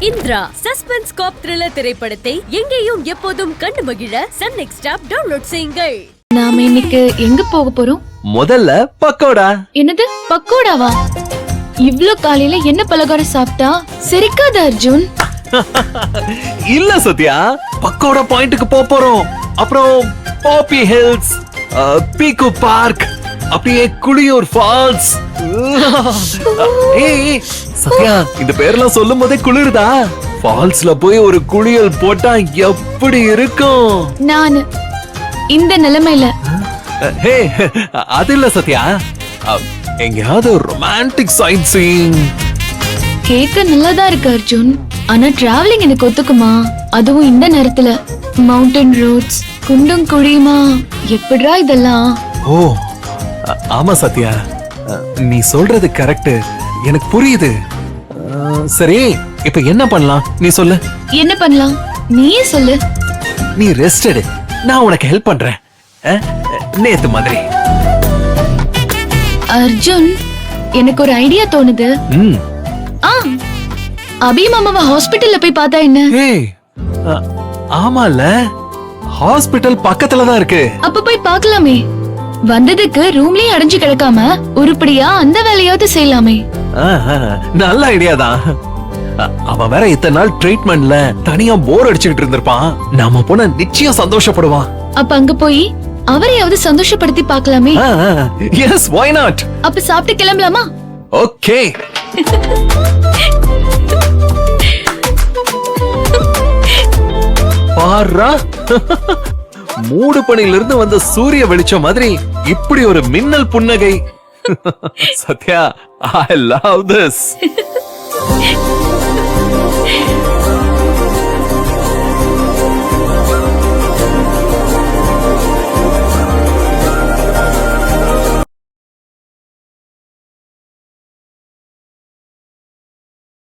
Indira suspense காப் thriller திரைப்படத்தை எங்கேயும் எப்போதும் கண்டு மகிழ சன் நெக்ஸ்ட் ஆப் டவுன்லோட் செய்யுங்கள். நாம இன்னைக்கு எங்க போக போறோம்? முதல்ல பக்கோடா. என்னது பக்கோடாவா? இவ்ளோ காலையில என்ன பலகாரம் சாப்பிட்டா செரிக்காத அர்ஜுன்? இல்ல சத்யா, பக்கோடா பாயிண்ட்க்கு போறோம். அப்புறம் பாப்பி ஹில்ஸ், பீகோ பார்க், அப்படியே குளியூர் ஃபால்ஸ். ஏய் சத்யா, இந்த பேர்லாம் சொல்லும் போதே குளிருதா? ஃபால்ஸ்ல போய் ஒரு குளியல் போட்டா எப்படி இருக்கும்? நான் இந்த நிலைமையில ஹே, அது இல்ல சத்யா, எங்கயாவது ரொமான்டிக் சைட் சீன். கேட்க நல்லாதான் இருக்கு அர்ஜுன். ஆனா டிராவலிங் எனக்கு ஒத்துக்குமா? அதுவும் இந்த நேரத்துல மவுண்டன் ரோட்ஸ், குண்டும் குழியுமா? எப்படிரா இதெல்லாம்? ஓ ஆமா சத்யா, நீ சொல்றது கரெக்ட், எனக்கு புரியுது. சரி, இப்ப என்ன பண்ணலாம் நீ சொல்லு. என்ன பண்ணலாம் நீயே சொல்லு. நீ ரெஸ்ட் எடு, நான் உனக்கு ஹெல்ப் பண்றேன். நேத்து மாதிரி. அர்ஜுன், எனக்கு ஒரு ஐடியா தோணுது. அபி மாமாவை ஹாஸ்பிடல்ல போய் பார்த்தா என்ன? ஏய், ஆமால, ஹாஸ்பிடல் பக்கத்துல தான் இருக்கு. அப்ப போய் பார்க்கலாமே. வந்ததுக்கு ரூம்லயே அடைஞ்சு கிடக்காம உருப்படியா அந்த வேலையாவது செய்யலாமே. நல்ல ஐடியா தான். அவன் வேற இத்தனை நாள் ட்ரீட்மெண்ட்ல தனியா போர் அடிச்சுக்கிட்டு இருந்திருப்பான். நாம போன நிச்சயம் சந்தோஷப்படுவான். அப்ப அங்க போய் அவரையாவது சந்தோஷப்படுத்தி பார்க்கலாமே. Yes, why not? அப்ப சாப்பிட்டு கிளம்பலாமா? ஓகே. பாரா, மூடு பணியில இருந்து வந்த சூரிய வெளிச்சம் மாதிரி இப்படி ஒரு மின்னல் புன்னகை. Sathya, I love this.